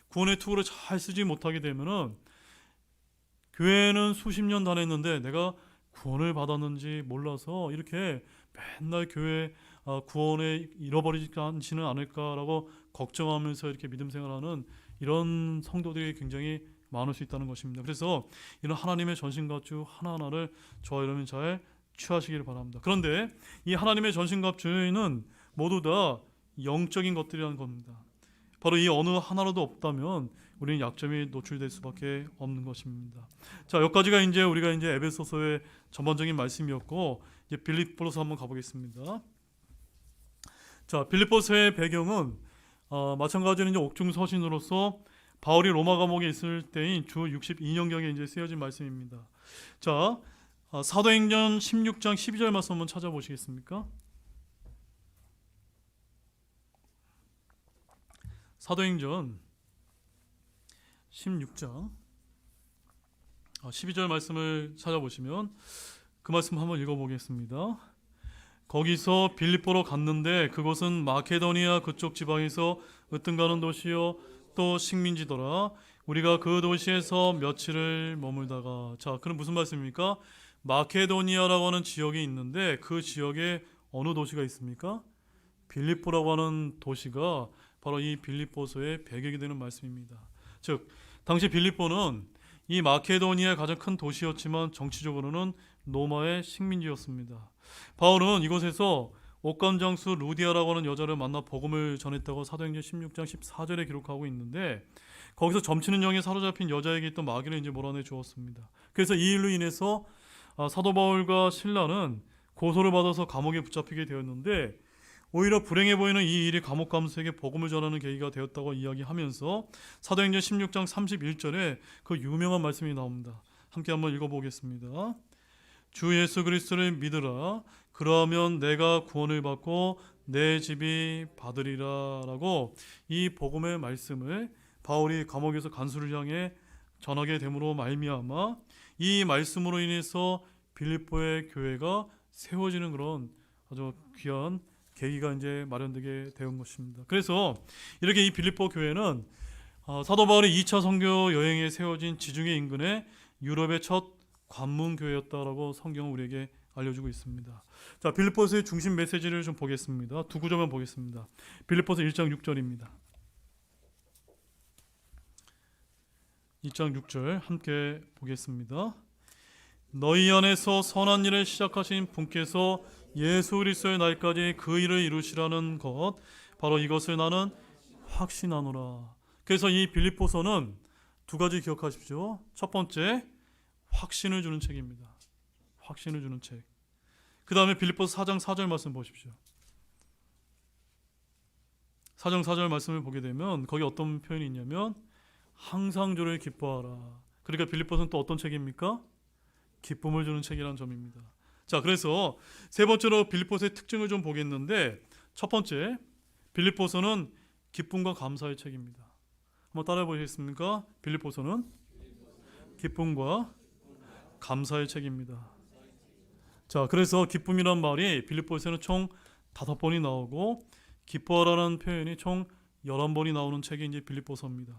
구원의 투구를 잘 쓰지 못하게 되면은 교회는 수십 년 다녔는데 내가 구원을 받았는지 몰라서 이렇게 맨날 교회 구원에 잃어버리지 않지는 않을까라고 걱정하면서 이렇게 믿음 생활하는 이런 성도들이 굉장히 많을 수 있다는 것입니다. 그래서 이런 하나님의 전신갑주 하나하나를 저와 여러분이 잘 취하시기를 바랍니다. 그런데 이 하나님의 전신갑주는 모두 다 영적인 것들이라는 겁니다. 바로 이 어느 하나라도 없다면 우리는 약점이 노출될 수밖에 없는 것입니다. 자, 여기까지가 이제 우리가 이제 에베소서의 전반적인 말씀이었고, 이제 빌립보서 한번 가보겠습니다. 자, 빌립보서의 배경은 마찬가지로 이제 옥중 서신으로서 바울이 로마 감옥에 있을 때인 주 62년경에 이제 쓰여진 말씀입니다. 자, 사도행전 16장 12절 말씀 한번 찾아보시겠습니까? 사도행전 16장 12절 말씀을 찾아보시면 그 말씀 한번 읽어보겠습니다. 거기서 빌립보로 갔는데 그곳은 마케도니아 그쪽 지방에서 으뜸가는 도시요 또 식민지더라. 우리가 그 도시에서 며칠을 머물다가, 자, 그럼 무슨 말씀입니까? 마케도니아라고 하는 지역이 있는데 그 지역에 어느 도시가 있습니까? 빌립보라고 하는 도시가 바로 이 빌립보서의 배경이 되는 말씀입니다. 즉, 당시 빌립보는 이 마케도니아의 가장 큰 도시였지만 정치적으로는 로마의 식민지였습니다. 바울은 이곳에서 옥감장수 루디아라고 하는 여자를 만나 복음을 전했다고 사도행전 16장 14절에 기록하고 있는데, 거기서 점치는 영에 사로잡힌 여자에게 있던 마귀를 이제 몰아내 주었습니다. 그래서 이 일로 인해서 사도 바울과 실라는 고소를 받아서 감옥에 붙잡히게 되었는데, 오히려 불행해 보이는 이 일이 감옥 감수에게 복음을 전하는 계기가 되었다고 이야기하면서 사도행전 16장 31절에 그 유명한 말씀이 나옵니다. 함께 한번 읽어보겠습니다. 주 예수 그리스도를 믿으라. 그러면 내가 구원을 받고 내 집이 받으리라 라고 이 복음의 말씀을 바울이 감옥에서 간수를 향해 전하게 됨으로 말미암아 이 말씀으로 인해서 빌립보의 교회가 세워지는 그런 아주 귀한 계기가 이제 마련되게 된 것입니다. 그래서 이렇게 이 빌립보 교회는 사도 바울의 2차 선교 여행에 세워진 지중해 인근의 유럽의 첫 관문 교회였다라고 성경은 우리에게 알려주고 있습니다. 자, 빌립보서의 중심 메시지를 좀 보겠습니다. 두 구절만 보겠습니다. 빌립보서 1장 6절입니다. 2장 6절 함께 보겠습니다. 너희 안에서 선한 일을 시작하신 분께서 예수 그리스도의 날까지 그 일을 이루시라는 것, 바로 이것을 나는 확신하노라. 그래서 이 빌립보서는 두 가지 기억하십시오. 첫 번째, 확신을 주는 책입니다. 확신을 주는 책. 그 다음에 빌립보서 4장 4절 말씀 보십시오. 4장 4절 말씀을 보게 되면 거기 어떤 표현이 있냐면 항상 주를 기뻐하라. 그러니까 빌립보서는 또 어떤 책입니까? 기쁨을 주는 책이라는 점입니다. 자, 그래서 세 번째로 빌립보서의 특징을 좀 보겠는데, 첫 번째, 빌립보서는 기쁨과 감사의 책입니다. 한번 따라해 보시겠습니까? 빌립보서는 기쁨과 감사의 책입니다. 자, 그래서 기쁨이란 말이 빌립보서에는 총 5번이 나오고 기뻐하라는 표현이 총 11번이 나오는 책이 이제 빌립보서입니다.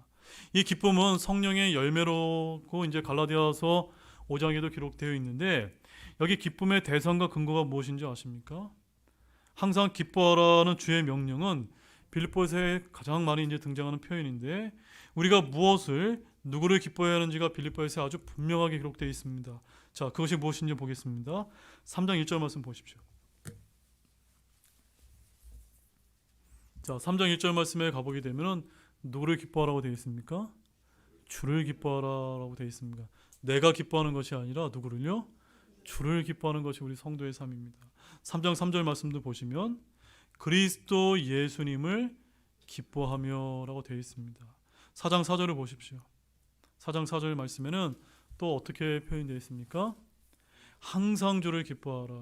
이 기쁨은 성령의 열매로고 이제 갈라디아서 5장에도 기록되어 있는데, 여기 기쁨의 대상과 근거가 무엇인지 아십니까? 항상 기뻐하라는 주의 명령은 빌립보서에 가장 많이 이제 등장하는 표현인데, 우리가 무엇을 누구를 기뻐해야 하는지가 빌립보서에 아주 분명하게 기록되어 있습니다. 자, 그것이 무엇인지 보겠습니다. 3장 1절 말씀 보십시오. 자, 3장 1절 말씀에 가보게 되면 누구를 기뻐하라고 되어 있습니까? 주를 기뻐하라고 되어 있습니다. 내가 기뻐하는 것이 아니라 누구를요? 주를 기뻐하는 것이 우리 성도의 삶입니다. 3장 3절 말씀도 보시면 그리스도 예수님을 기뻐하며 라고 되어 있습니다. 4장 4절을 보십시오. 4장 4절 말씀에는 또 어떻게 표현되어 있습니까? 항상 주를 기뻐하라.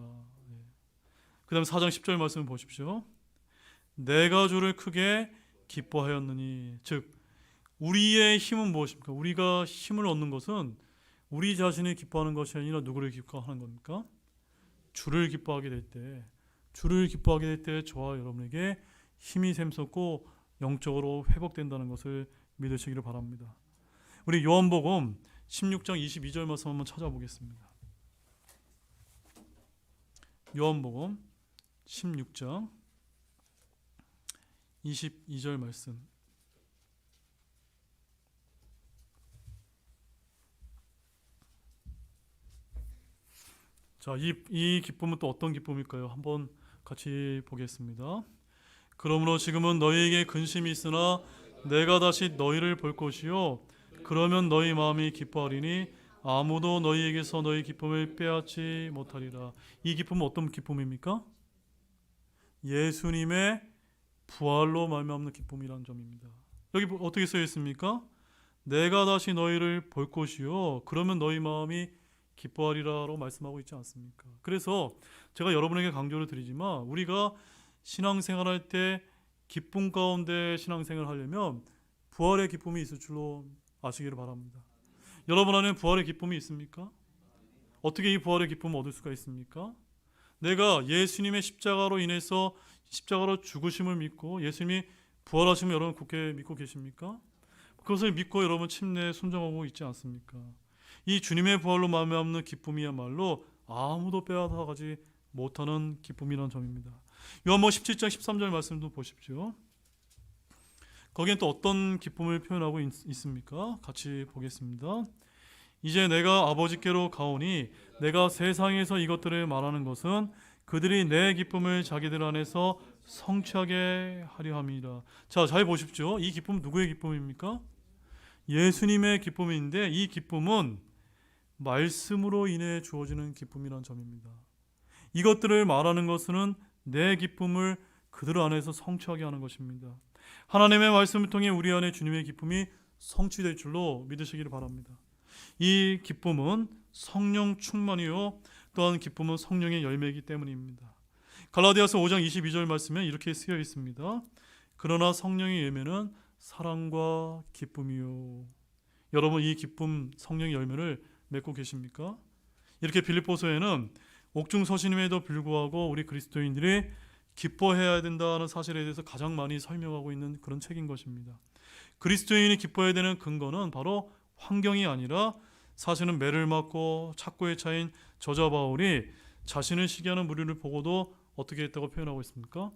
그 다음에 4장 10절 말씀을 보십시오. 내가 주를 크게 기뻐하였느니. 즉 우리의 힘은 무엇입니까? 우리가 힘을 얻는 것은 우리 자신이 기뻐하는 것이 아니라 누구를 기뻐하는 겁니까? 주를 기뻐하게 될 때, 주를 기뻐하게 될 때 저와 여러분에게 힘이 샘솟고 영적으로 회복된다는 것을 믿으시기를 바랍니다. 우리 요한복음 16장 22절 말씀 한번 찾아보겠습니다. 요한복음 16장 22절 말씀. 자, 이 기쁨은 또 어떤 기쁨일까요? 한번 같이 보겠습니다. 그러므로 지금은 너희에게 근심이 있으나 내가 다시 너희를 볼 것이요 그러면 너희 마음이 기뻐하리니 아무도 너희에게서 너희 기쁨을 빼앗지 못하리라. 이 기쁨은 어떤 기쁨입니까? 예수님의 부활로 말미암는 기쁨이라는 점입니다. 여기 어떻게 써 있습니까? 내가 다시 너희를 볼 것이요 그러면 너희 마음이 기뻐하리라고 말씀하고 있지 않습니까? 그래서 제가 여러분에게 강조를 드리지만 우리가 신앙생활할 때 기쁨 가운데 신앙생활을 하려면 부활의 기쁨이 있을 줄로 아시기를 바랍니다. 여러분 안에 부활의 기쁨이 있습니까? 어떻게 이 부활의 기쁨을 얻을 수가 있습니까? 내가 예수님의 십자가로 인해서 십자가로 죽으심을 믿고 예수님이 부활하심을 여러분 굳게 믿고 계십니까? 그것을 믿고 여러분 침례에 순종하고 있지 않습니까? 이 주님의 부활로 말미암는 기쁨이야말로 아무도 빼앗아가지 못하는 기쁨이라는 점입니다. 요한복음 17장 13절 말씀도 보십시오. 거기엔 또 어떤 기쁨을 표현하고 있습니까? 같이 보겠습니다. 이제 내가 아버지께로 가오니 내가 세상에서 이것들을 말하는 것은 그들이 내 기쁨을 자기들 안에서 성취하게 하려 함이라. 자, 잘 보십시오. 이 기쁨은 누구의 기쁨입니까? 예수님의 기쁨인데 이 기쁨은 말씀으로 인해 주어지는 기쁨이라는 점입니다. 이것들을 말하는 것은 내 기쁨을 그들 안에서 성취하게 하는 것입니다. 하나님의 말씀을 통해 우리 안에 주님의 기쁨이 성취될 줄로 믿으시기를 바랍니다. 이 기쁨은 성령 충만이요 또한 기쁨은 성령의 열매이기 때문입니다. 갈라디아서 5장 22절 말씀에 이렇게 쓰여 있습니다. 그러나 성령의 열매는 사랑과 기쁨이요. 여러분 이 기쁨 성령의 열매를 맺고 계십니까? 이렇게 빌립보서에는 옥중서신임에도 불구하고 우리 그리스도인들이 기뻐해야 된다는 사실에 대해서 가장 많이 설명하고 있는 그런 책인 것입니다. 그리스도인이 기뻐해야 되는 근거는 바로 환경이 아니라 사실은 매를 맞고 착고에 차인 저자 바울이 자신을 시기하는 무리를 보고도 어떻게 했다고 표현하고 있습니까?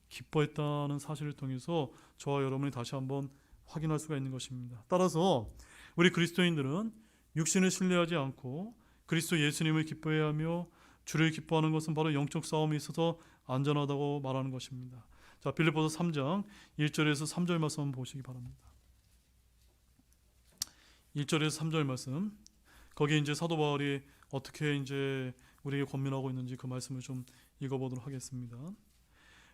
기뻐했다는 사실을 통해서 저와 여러분이 다시 한번 확인할 수가 있는 것입니다. 따라서 우리 그리스도인들은 육신을 신뢰하지 않고 그리스도 예수님을 기뻐해야 하며 주를 기뻐하는 것은 바로 영적 싸움에 있어서 안전하다고 말하는 것입니다. 자, 빌립보서 3장 1절에서 3절 말씀 한번 보시기 바랍니다. 1절에서 3절 말씀, 거기에 이제 사도 바울이 어떻게 이제 우리에게 권면하고 있는지 그 말씀을 좀 읽어보도록 하겠습니다.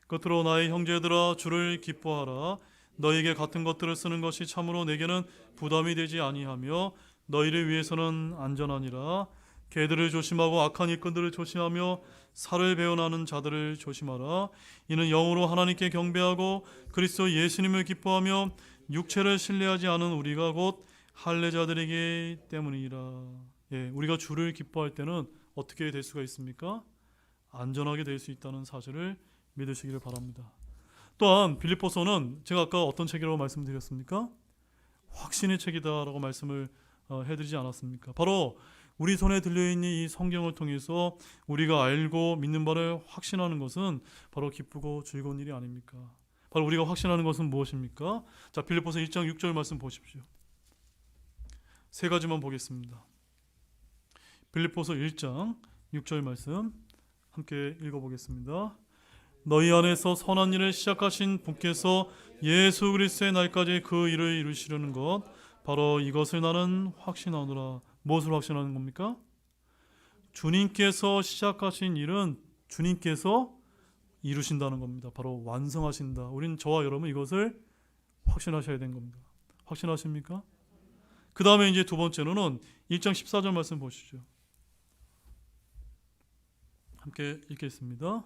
끝으로 나의 형제들아 주를 기뻐하라. 너희에게 같은 것들을 쓰는 것이 참으로 내게는 부담이 되지 아니하며 너희를 위해서는 안전하니라. 개들을 조심하고 악한 일꾼들을 조심하며 살을 배워나는 자들을 조심하라. 이는 영으로 하나님께 경배하고 그리스도 예수님을 기뻐하며 육체를 신뢰하지 않은 우리가 곧 할례자들이기 때문이라. 예, 우리가 주를 기뻐할 때는 어떻게 될 수가 있습니까? 안전하게 될 수 있다는 사실을 믿으시기를 바랍니다. 또한 빌립보서는 제가 아까 어떤 책이라고 말씀드렸습니까? 확신의 책이다라고 말씀을 해드리지 않았습니까? 바로 우리 손에 들려있는 이 성경을 통해서 우리가 알고 믿는 바를 확신하는 것은 바로 기쁘고 즐거운 일이 아닙니까? 바로 우리가 확신하는 것은 무엇입니까? 자, 빌립보서 1장 6절 말씀 보십시오. 세 가지만 보겠습니다. 빌립보서 1장 6절 말씀 함께 읽어보겠습니다. 너희 안에서 선한 일을 시작하신 분께서 예수 그리스도의 날까지 그 일을 이루시려는 것, 바로 이것을 나는 확신하노라. 무엇을 확신하는 겁니까? 주님께서 시작하신 일은 주님께서 이루신다는 겁니다. 바로 완성하신다. 우린 저와 여러분 이것을 확신하셔야 되는 겁니다. 확신하십니까? 그 다음에 이제 두 번째로는 1장 14절 말씀 보시죠. 함께 읽겠습니다.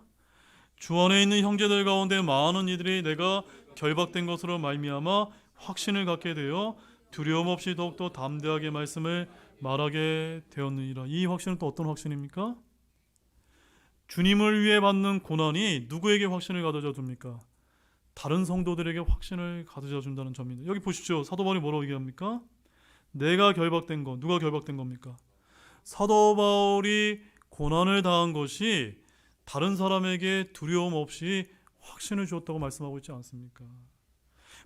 주 안에 있는 형제들 가운데 많은 이들이 내가 결박된 것으로 말미암아 확신을 갖게 되어 두려움 없이 더욱더 담대하게 말씀을 말하게 되었느니라. 이 확신은 또 어떤 확신입니까? 주님을 위해 받는 고난이 누구에게 확신을 가져다 줍니까? 다른 성도들에게 확신을 가져다 준다는 점입니다. 여기 보십시오. 사도 바울이 뭐라고 얘기합니까? 내가 결박된 것, 누가 결박된 겁니까? 사도 바울이 고난을 당한 것이 다른 사람에게 두려움 없이 확신을 주었다고 말씀하고 있지 않습니까?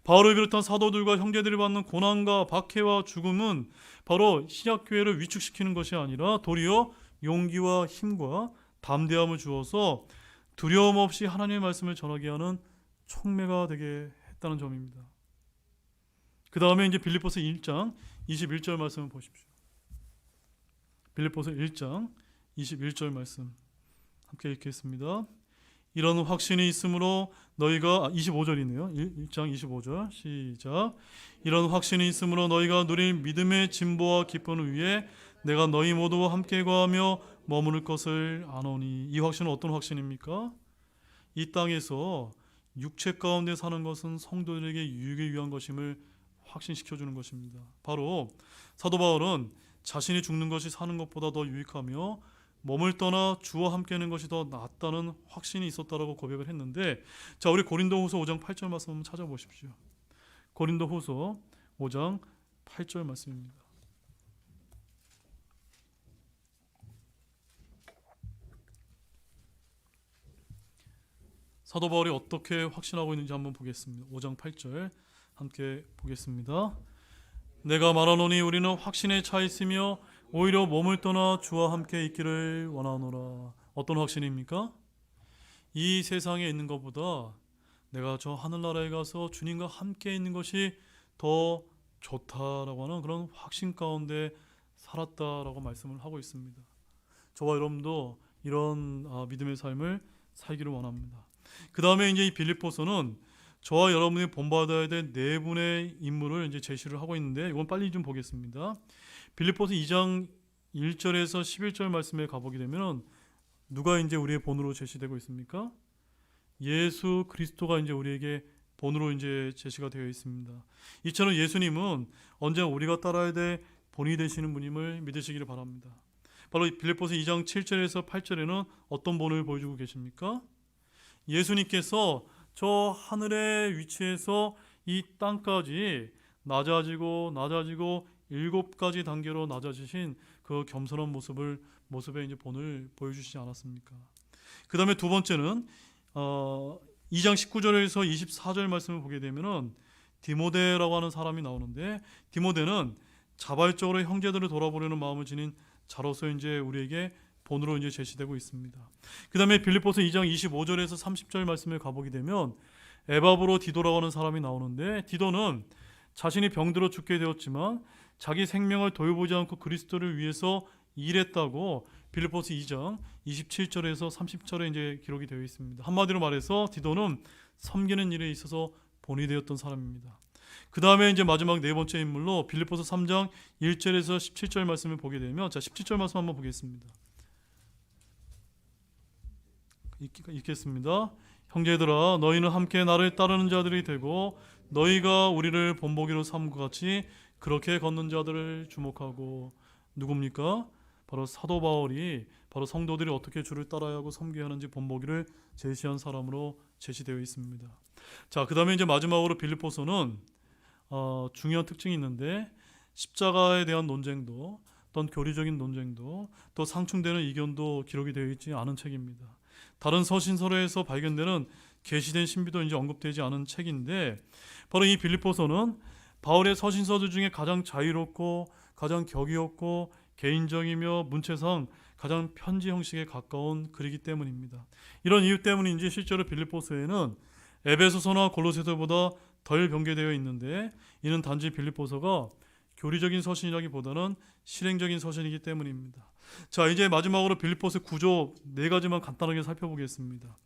바울을 비롯한 사도들과 형제들이 받는 고난과 박해와 죽음은 바로 신약교회를 위축시키는 것이 아니라 도리어 용기와 힘과 담대함을 주어서 두려움 없이 하나님의 말씀을 전하게 하는 촉매가 되게 했다는 점입니다. 그 다음에 이제 빌립보서 1장 21절 말씀을 보십시오. 빌립보서 1장 21절 말씀 함께 읽겠습니다. 이런 확신이 있으므로 너희가 25절이네요. 1장 25절 시작. 이런 확신이 있으므로 너희가 누릴 믿음의 진보와 기쁨을 위해 내가 너희 모두와 함께 거하며 머무를 것을 아노니. 이 확신은 어떤 확신입니까? 이 땅에서 육체 가운데 사는 것은 성도들에게 유익을 위한 것임을 확신시켜주는 것입니다. 바로 사도 바울은 자신이 죽는 것이 사는 것보다 더 유익하며 몸을 떠나 주와 함께하는 것이 더 낫다는 확신이 있었다라고 고백을 했는데, 자, 우리 고린도후서 5장 8절 말씀 한번 찾아보십시오. 고린도후서 5장 8절 말씀입니다. 사도 바울이 어떻게 확신하고 있는지 한번 보겠습니다. 5장 8절 함께 보겠습니다. 내가 말하노니 우리는 확신에 차 있으며 오히려 몸을 떠나 주와 함께 있기를 원하노라. 어떤 확신입니까? 이 세상에 있는 것보다 내가 저 하늘나라에 가서 주님과 함께 있는 것이 더 좋다라고 하는 그런 확신 가운데 살았다라고 말씀을 하고 있습니다. 저와 여러분도 이런 믿음의 삶을 살기를 원합니다. 그 다음에 이제 이 빌립보서는 저와 여러분이 본받아야 될 네 분의 인물을 이제 제시를 하고 있는데, 이건 빨리 좀 보겠습니다. 빌립보서 2장 1절에서 11절 말씀에 가보게 되면 누가 이제 우리의 본으로 제시되고 있습니까? 예수 그리스도가 이제 우리에게 본으로 이제 제시가 되어 있습니다. 이처럼 예수님은 언제나 우리가 따라야 될 본이 되시는 분임을 믿으시기를 바랍니다. 바로 빌립보서 2장 7절에서 8절에는 어떤 본을 보여주고 계십니까? 예수님께서 저 하늘의 위치에서 이 땅까지 낮아지고 7가지 단계로 낮아지신 그 겸손한 모습의 이제 본을 보여주시지 않았습니까? 그 다음에 두 번째는 2장 19절에서 24절 말씀을 보게 되면은 디모데라고 하는 사람이 나오는데, 디모데는 자발적으로 형제들을 돌아보려는 마음을 지닌 자로서 이제 우리에게 본으로 이제 제시되고 있습니다. 그 다음에 빌립보서 2장 25절에서 30절 말씀을 가보게 되면 에바브로 디도라고 하는 사람이 나오는데, 디도는 자신이 병들어 죽게 되었지만 자기 생명을 돌보지 않고 그리스도를 위해서 일했다고 빌립보서 2장 27절에서 30절에 이제 기록이 되어 있습니다. 한마디로 말해서 디도는 섬기는 일에 있어서 본이 되었던 사람입니다. 그 다음에 이제 마지막 네 번째 인물로 빌립보서 3장 1절에서 17절 말씀을 보게 되면, 자 17절 말씀 한번 보겠습니다. 읽겠습니다. 형제들아, 너희는 함께 나를 따르는 자들이 되고 너희가 우리를 본보기로 삼은 것 같이 그렇게 걷는 자들을 주목하고. 누굽니까? 바로 사도 바울이 바로 성도들이 어떻게 주를 따라야 하고 섬겨야 하는지 본보기를 제시한 사람으로 제시되어 있습니다. 자, 그 다음에 이제 마지막으로 빌립보서는 중요한 특징이 있는데, 십자가에 대한 논쟁도, 어떤 교리적인 논쟁도, 또 상충되는 의견도 기록이 되어 있지 않은 책입니다. 다른 서신서에서 발견되는 계시된 신비도 이제 언급되지 않은 책인데, 바로 이 빌립보서는 바울의 서신서들 중에 가장 자유롭고 가장 격이 없고 개인적이며 문체상 가장 편지 형식에 가까운 글이기 때문입니다. 이런 이유 때문인지 실제로 빌립보서에는 에베소서나 골로새서보다 덜 변개되어 있는데, 이는 단지 빌립보서가 교리적인 서신이라기보다는 실행적인 서신이기 때문입니다. 자, 이제 마지막으로 빌립보서 구조 네 가지만 간단하게 살펴보겠습니다.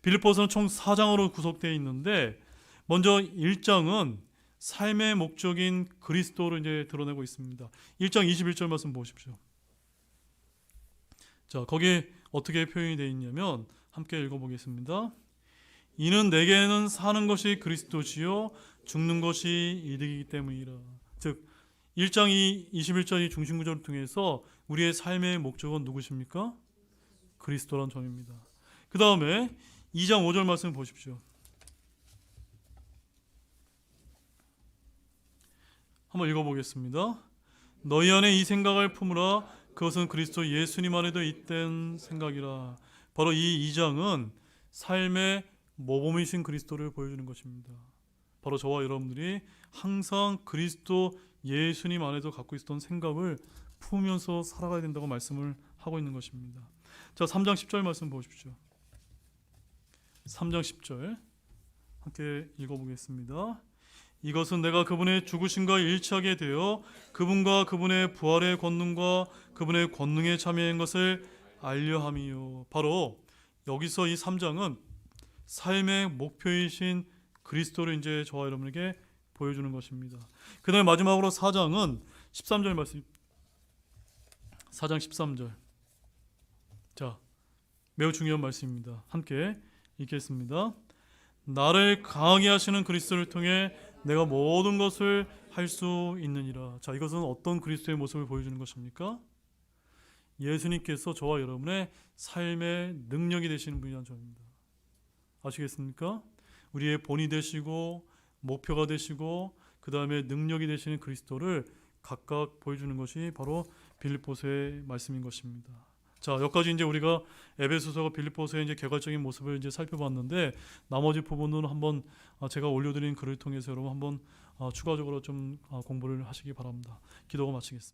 빌립보서는 총 4장으로 구성되어 있는데, 먼저 1장은 삶의 목적인 그리스도를 이제 드러내고 있습니다. 1장 21절 말씀 보십시오. 자, 거기에 어떻게 표현이 되어 있냐면 함께 읽어보겠습니다. 이는 내게는 사는 것이 그리스도시요 죽는 것이 이득이기 때문이라. 즉 1장 21절 이 중심 구조를 통해서 우리의 삶의 목적은 누구십니까? 그리스도란 점입니다. 그 다음에 2장 5절 말씀 보십시오. 한번 읽어보겠습니다. 너희 안에 이 생각을 품으라. 그것은 그리스도 예수님 안에도 있던 생각이라. 바로 이 2장은 삶의 모범이신 그리스도를 보여주는 것입니다. 바로 저와 여러분들이 항상 그리스도 예수님 안에도 갖고 있었던 생각을 품으면서 살아가야 된다고 말씀을 하고 있는 것입니다. 자, 3장 10절 말씀 보십시오. 3장 10절 함께 읽어보겠습니다. 이것은 내가 그분의 죽으심과 일치하게 되어 그분과 그분의 부활의 권능과 그분의 권능에 참여한 것을 알려함이요. 바로 여기서 이 3장은 삶의 목표이신 그리스도를 이제 저와 여러분에게 보여주는 것입니다. 그 다음에 마지막으로 4장은 13절 말씀. 4장 13절. 자, 매우 중요한 말씀입니다. 함께 읽겠습니다. 나를 강하게 하시는 그리스도를 통해 내가 모든 것을 할 수 있느니라. 자, 이것은 어떤 그리스도의 모습을 보여주는 것입니까? 예수님께서 저와 여러분의 삶의 능력이 되시는 분이라는 점입니다. 아시겠습니까? 우리의 본이 되시고 목표가 되시고 그 다음에 능력이 되시는 그리스도를 각각 보여주는 것이 바로 빌립보서의 말씀인 것입니다. 자, 여기까지 이제 우리가 에베소서와 빌립보서의 이제 개괄적인 모습을 이제 살펴봤는데, 나머지 부분은 한번 제가 올려드린 글을 통해서 여러분 한번 추가적으로 좀 공부를 하시기 바랍니다. 기도가 마치겠습니다.